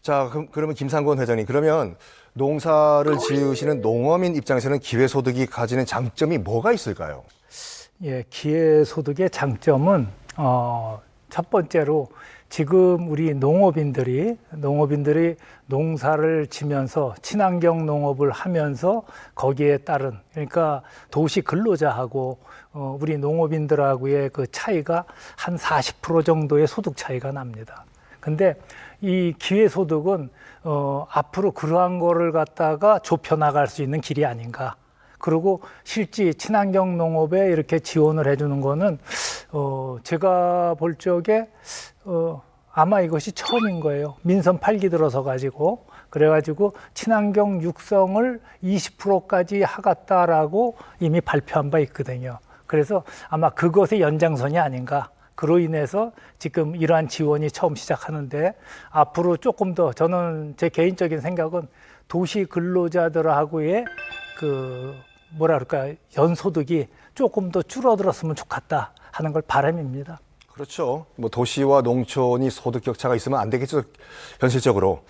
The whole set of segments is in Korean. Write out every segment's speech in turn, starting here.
자, 그러면 김상곤 회장님, 그러면 농사를 지으시는 농어민 입장에서는 기회소득이 가지는 장점이 뭐가 있을까요? 예, 기회소득의 장점은 첫 번째로 지금 우리 농업인들이 농사를 지면서 친환경 농업을 하면서 거기에 따른 그러니까 도시 근로자하고 우리 농업인들하고의 그 차이가 한 40% 정도의 소득 차이가 납니다. 근데 이 기회소득은 앞으로 그러한 거를 갖다가 좁혀 나갈 수 있는 길이 아닌가. 그리고 실제 친환경 농업에 이렇게 지원을 해주는 거는 제가 볼 적에 아마 이것이 처음인 거예요. 민선 8기 들어서 가지고 그래가지고 친환경 육성을 20%까지 하겠다라고 이미 발표한 바 있거든요. 그래서 아마 그것의 연장선이 아닌가. 그로 인해서 지금 이러한 지원이 처음 시작하는데 앞으로 조금 더 저는 제 개인적인 생각은 도시 근로자들하고의 뭐라 그럴까 연소득이 조금 더 줄어들었으면 좋겠다 하는 걸 바람입니다. 그렇죠. 뭐 도시와 농촌이 소득 격차가 있으면 안 되겠죠, 현실적으로.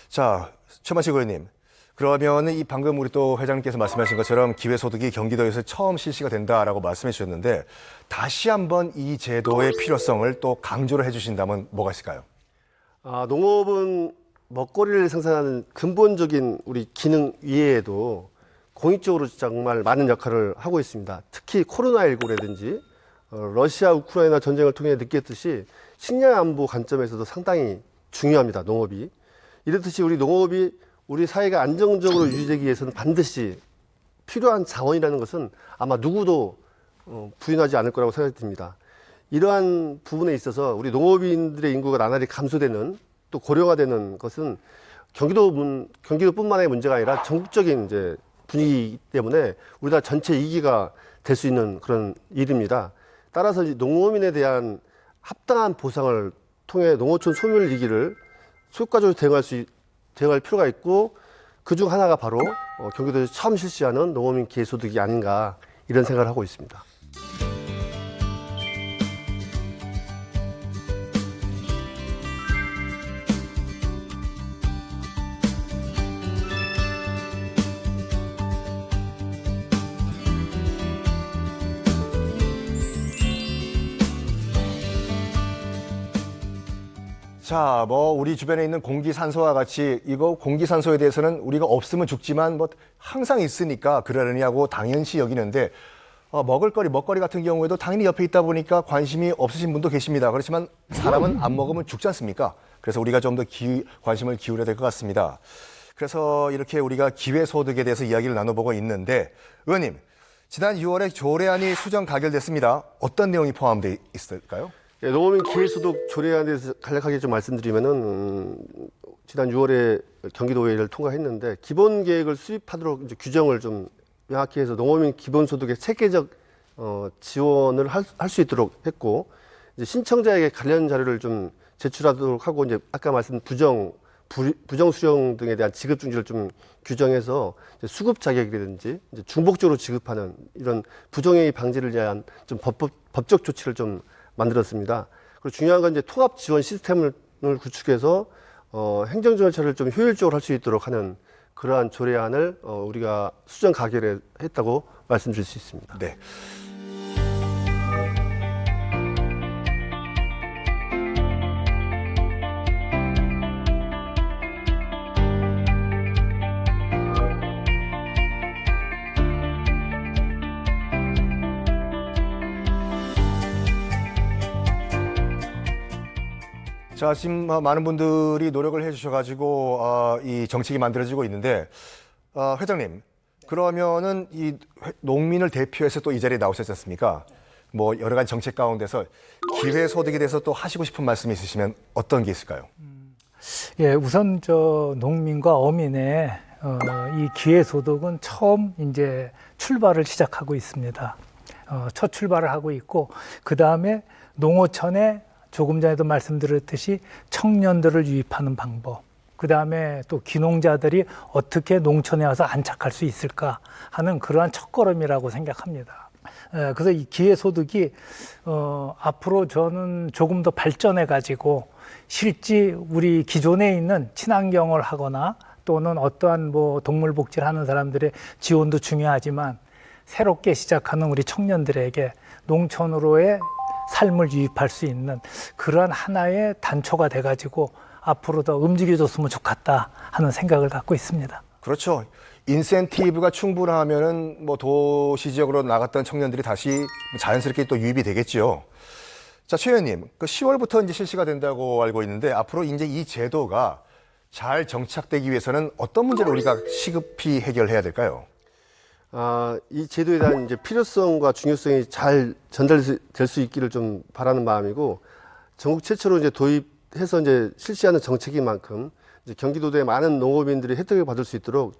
자, 최만식 의원님. 그러면 이 방금 우리 또 회장님께서 말씀하신 것처럼 기회소득이 경기도에서 처음 실시가 된다라고 말씀해 주셨는데 다시 한번 이 제도의 필요성을 또 강조를 해 주신다면 뭐가 있을까요? 농업은 먹거리를 생산하는 근본적인 우리 기능 이외에도 공익적으로 정말 많은 역할을 하고 있습니다. 특히 코로나19라든지 러시아 우크라이나 전쟁을 통해 느꼈듯이 식량 안보 관점에서도 상당히 중요합니다. 농업이. 이렇듯이 우리 농업이 우리 사회가 안정적으로 유지되기 위해서는 반드시 필요한 자원이라는 것은 아마 누구도 부인하지 않을 거라고 생각이 듭니다. 이러한 부분에 있어서 우리 농업인들의 인구가 나날이 감소되는 또 고령화되는 것은 경기도뿐만 아니라 문제가 아니라 전국적인 이제 분위기이기 때문에 우리나라 전체 위기가 될 수 있는 그런 일입니다. 따라서 농어민에 대한 합당한 보상을 통해 농어촌 소멸 위기를 효과적으로 대응할 필요가 있고 그중 하나가 바로 경기도에서 처음 실시하는 농어민 기회소득이 아닌가 이런 생각을 하고 있습니다. 자, 우리 주변에 있는 공기산소와 같이 이거 공기산소에 대해서는 우리가 없으면 죽지만 항상 있으니까 그러느냐고 당연시 여기는데 먹거리 같은 경우에도 당연히 옆에 있다 보니까 관심이 없으신 분도 계십니다. 그렇지만 사람은 안 먹으면 죽지 않습니까? 그래서 우리가 좀 더 관심을 기울여야 될 것 같습니다. 그래서 이렇게 우리가 기회소득에 대해서 이야기를 나눠보고 있는데 의원님, 지난 6월에 조례안이 수정 가결됐습니다. 어떤 내용이 포함되어 있을까요? 예, 농어민 기회소득 조례안에 대해서 간략하게 좀 말씀드리면은 지난 6월에 경기도의회를 통과했는데 기본 계획을 수립하도록 이제 규정을 좀 명확히 해서 농어민 기본소득의 체계적 지원을 할 수 있도록 했고 이제 신청자에게 관련 자료를 좀 제출하도록 하고 이제 아까 말씀 부정 수령 등에 대한 지급 중지를 좀 규정해서 이제 수급 자격이라든지 이제 중복적으로 지급하는 이런 부정행위 방지를 위한 좀 법적 조치를 좀 만들었습니다. 그리고 중요한 건 이제 통합 지원 시스템을 구축해서 행정 절차를 좀 효율적으로 할 수 있도록 하는 그러한 조례안을 우리가 수정 가결했다고 말씀드릴 수 있습니다. 네. 자, 지금 많은 분들이 노력을 해주셔가지고 이 정책이 만들어지고 있는데 회장님, 그러면은 이 농민을 대표해서 또 이 자리에 나오셨지 않습니까? 여러 가지 정책 가운데서 기회소득에 대해서 또 하시고 싶은 말씀이 있으시면 어떤 게 있을까요? 예, 우선 농민과 어민의 이 기회소득은 처음 이제 출발을 시작하고 있습니다. 첫 출발을 하고 있고 그 다음에 농어촌에 조금 전에도 말씀드렸듯이 청년들을 유입하는 방법, 그 다음에 또 귀농자들이 어떻게 농촌에 와서 안착할 수 있을까 하는 그러한 첫걸음이라고 생각합니다. 그래서 이 기회소득이 앞으로 저는 조금 더 발전해 가지고 실제 우리 기존에 있는 친환경을 하거나 또는 어떠한 뭐 동물 복지를 하는 사람들의 지원도 중요하지만 새롭게 시작하는 우리 청년들에게 농촌으로의 삶을 유입할 수 있는 그러한 하나의 단초가 돼가지고 앞으로 더 움직여줬으면 좋겠다 하는 생각을 갖고 있습니다. 그렇죠. 인센티브가 충분하면은 뭐 도시 지역으로 나갔던 청년들이 다시 자연스럽게 또 유입이 되겠죠. 자, 최 의원님, 그 10월부터 이제 실시가 된다고 알고 있는데 앞으로 이제 이 제도가 잘 정착되기 위해서는 어떤 문제를 우리가 시급히 해결해야 될까요? 이 제도에 대한 이제 필요성과 중요성이 잘 전달될 수 있기를 좀 바라는 마음이고, 전국 최초로 이제 도입해서 이제 실시하는 정책인 만큼 이제 경기도의 많은 농업인들이 혜택을 받을 수 있도록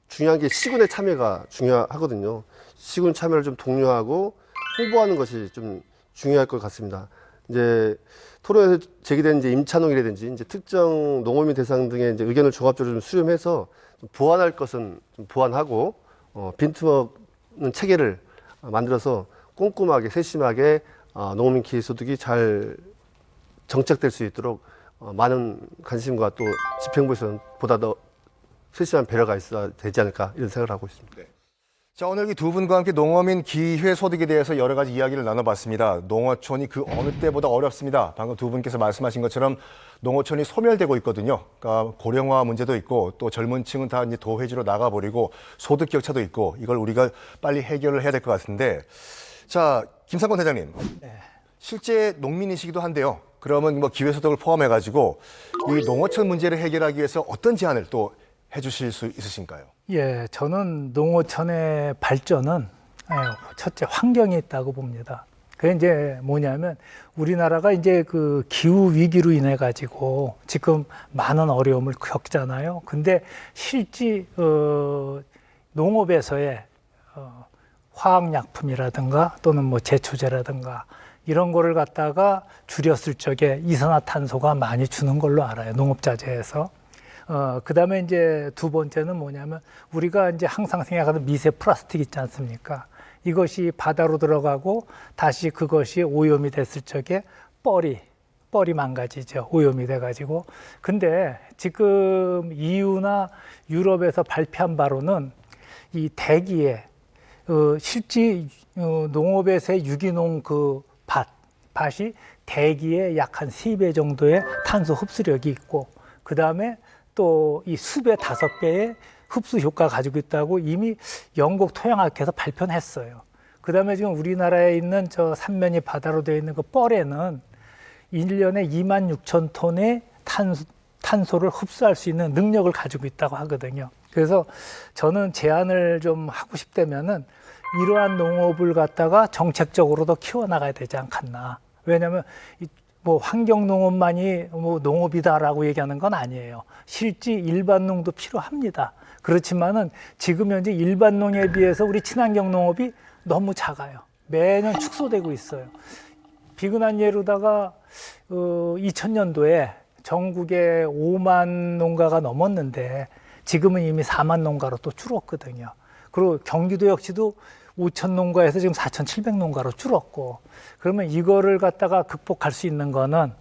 중요한 게 시군의 참여가 중요하거든요. 시군 참여를 좀 독려하고 홍보하는 것이 좀 중요할 것 같습니다. 이제 토론에서 제기된 이제 임차농이라든지 이제 특정 농업인 대상 등의 이제 의견을 종합적으로 좀 수렴해서 좀 보완할 것은 좀 보완하고, 빈틈없는 체계를 만들어서 꼼꼼하게 세심하게 농업인 기회소득이 잘 정착될 수 있도록 많은 관심과 또 집행부에서는 보다 더 세심한 배려가 있어야 되지 않을까 이런 생각을 하고 있습니다. 자, 오늘 이 두 분과 함께 농어민 기회 소득에 대해서 여러 가지 이야기를 나눠봤습니다. 농어촌이 그 어느 때보다 어렵습니다. 방금 두 분께서 말씀하신 것처럼 농어촌이 소멸되고 있거든요. 그러니까 고령화 문제도 있고 또 젊은 층은 다 이제 도회지로 나가버리고 소득 격차도 있고 이걸 우리가 빨리 해결을 해야 될 것 같은데, 자, 김상권 회장님, 실제 농민이시기도 한데요. 그러면 뭐 기회소득을 포함해가지고 이 농어촌 문제를 해결하기 위해서 어떤 제안을 또 해주실 수 있으신가요? 예, 저는 농어촌의 발전은 첫째 환경에 있다고 봅니다. 그게 이제 뭐냐면 우리나라가 이제 그 기후 위기로 인해 가지고 지금 많은 어려움을 겪잖아요. 근데 실제 농업에서의 화학약품이라든가 또는 뭐 제초제라든가 이런 거를 갖다가 줄였을 적에 이산화탄소가 많이 주는 걸로 알아요. 농업자재에서. 그다음에 이제 두 번째는 뭐냐면 우리가 이제 항상 생각하는 미세 플라스틱 있지 않습니까? 이것이 바다로 들어가고 다시 그것이 오염이 됐을 적에 뻘이 망가지죠. 오염이 돼가지고. 근데 지금 EU나 유럽에서 발표한 바로는 이 대기에 실제 농업에서의 유기농 그 밭이 대기에 약 한 3배 정도의 탄소 흡수력이 있고, 그 다음에 또 이 숲의 5배의 흡수 효과가 가지고 있다고 이미 영국 토양학회에서 발표는 했어요. 그 다음에 지금 우리나라에 있는 저 삼면이 바다로 되어 있는 그 뻘에는 1년에 26,000톤의 탄소를 흡수할 수 있는 능력을 가지고 있다고 하거든요. 그래서 저는 제안을 좀 하고 싶다면은 이러한 농업을 갖다가 정책적으로도 키워나가야 되지 않겠나. 왜냐하면 뭐 환경농업만이 뭐 농업이다라고 얘기하는 건 아니에요. 실제 일반농도 필요합니다. 그렇지만은 지금 현재 일반농에 비해서 우리 친환경 농업이 너무 작아요. 매년 축소되고 있어요. 비근한 예로다가 2000년도에 전국에 5만 농가가 넘었는데 지금은 이미 4만 농가로 또 줄었거든요. 그리고 경기도 역시도 5천 농가에서 지금 4,700 농가로 줄었고, 그러면 이거를 갖다가 극복할 수 있는 거는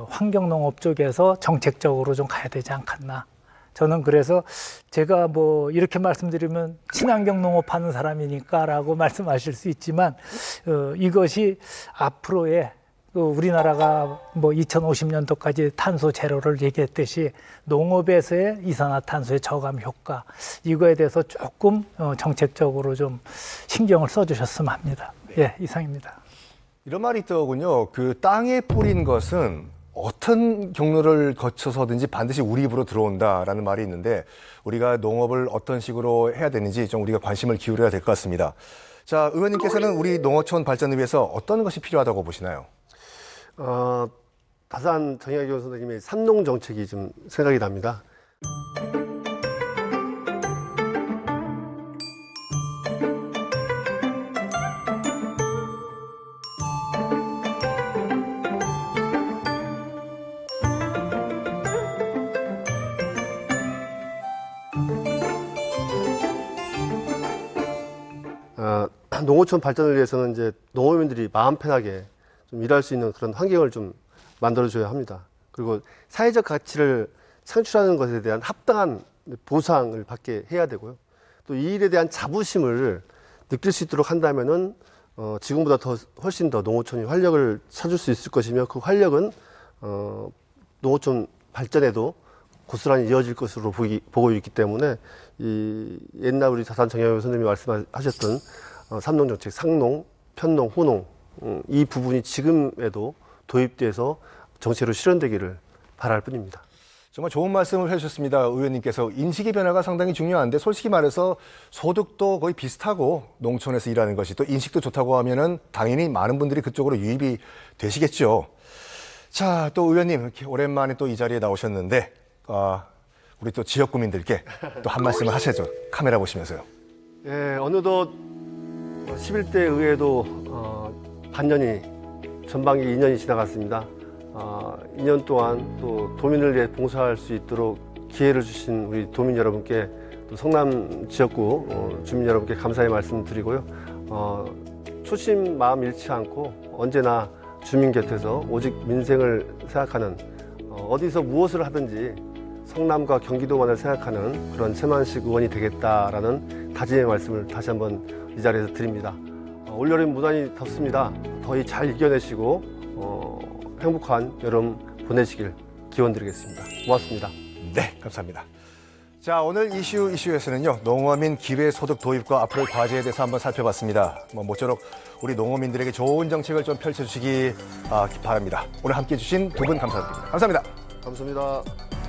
환경농업 쪽에서 정책적으로 좀 가야 되지 않겠나. 저는 그래서 제가 뭐 이렇게 말씀드리면 친환경 농업하는 사람이니까라고 말씀하실 수 있지만 이것이 앞으로의 우리나라가 뭐 2050년도까지 탄소 제로를 얘기했듯이 농업에서의 이산화탄소의 저감 효과, 이거에 대해서 조금 정책적으로 좀 신경을 써주셨으면 합니다. 예, 이상입니다. 이런 말이 있더군요. 그 땅에 뿌린 것은 어떤 경로를 거쳐서든지 반드시 우리 입으로 들어온다라는 말이 있는데, 우리가 농업을 어떤 식으로 해야 되는지 좀 우리가 관심을 기울여야 될 것 같습니다. 자, 의원님께서는 우리 농어촌 발전을 위해서 어떤 것이 필요하다고 보시나요? 다산 정약용 선생님의 삼농 정책이 좀 생각이 납니다. 농어촌 발전을 위해서는 이제 농업인들이 마음 편하게 좀 일할 수 있는 그런 환경을 좀 만들어줘야 합니다. 그리고 사회적 가치를 창출하는 것에 대한 합당한 보상을 받게 해야 되고요. 또 이 일에 대한 자부심을 느낄 수 있도록 한다면은 지금보다 훨씬 더 농어촌이 활력을 찾을 수 있을 것이며 그 활력은 농어촌 발전에도 고스란히 이어질 것으로 보고 있기 때문에 이 옛날 우리 자산 정영호 선생님이 말씀하셨던 삼농 정책, 상농, 편농, 호농 이 부분이 지금에도 도입돼서 정책으로 실현되기를 바랄 뿐입니다. 정말 좋은 말씀을 해주셨습니다. 의원님께서 인식의 변화가 상당히 중요한데 솔직히 말해서 소득도 거의 비슷하고 농촌에서 일하는 것이 또 인식도 좋다고 하면은 당연히 많은 분들이 그쪽으로 유입이 되시겠죠. 자, 또 의원님 이렇게 오랜만에 또 이 자리에 나오셨는데 우리 또 지역 구민들께 또 한 말씀을 하셔야죠. 카메라 보시면서요. 예, 어느덧 11대 의회도 반년이 전반기 2년이 지나갔습니다. 2년 동안 또 도민을 위해 봉사할 수 있도록 기회를 주신 우리 도민 여러분께 또 성남 지역구 주민 여러분께 감사의 말씀 드리고요. 초심 마음 잃지 않고 언제나 주민 곁에서 오직 민생을 생각하는 어디서 무엇을 하든지 성남과 경기도만을 생각하는 그런 최만식 의원이 되겠다라는 다짐의 말씀을 다시 한번 이 자리에서 드립니다. 올여름 무단히 덥습니다. 더위 잘 이겨내시고 행복한 여름 보내시길 기원드리겠습니다. 고맙습니다. 네, 감사합니다. 자, 오늘 이슈에서는요, 농어민 기회소득 도입과 앞으로의 과제에 대해서 한번 살펴봤습니다. 모쪼록 우리 농어민들에게 좋은 정책을 좀 펼쳐주시기 바랍니다. 오늘 함께해 주신 두 분 감사드립니다. 감사합니다. 감사합니다.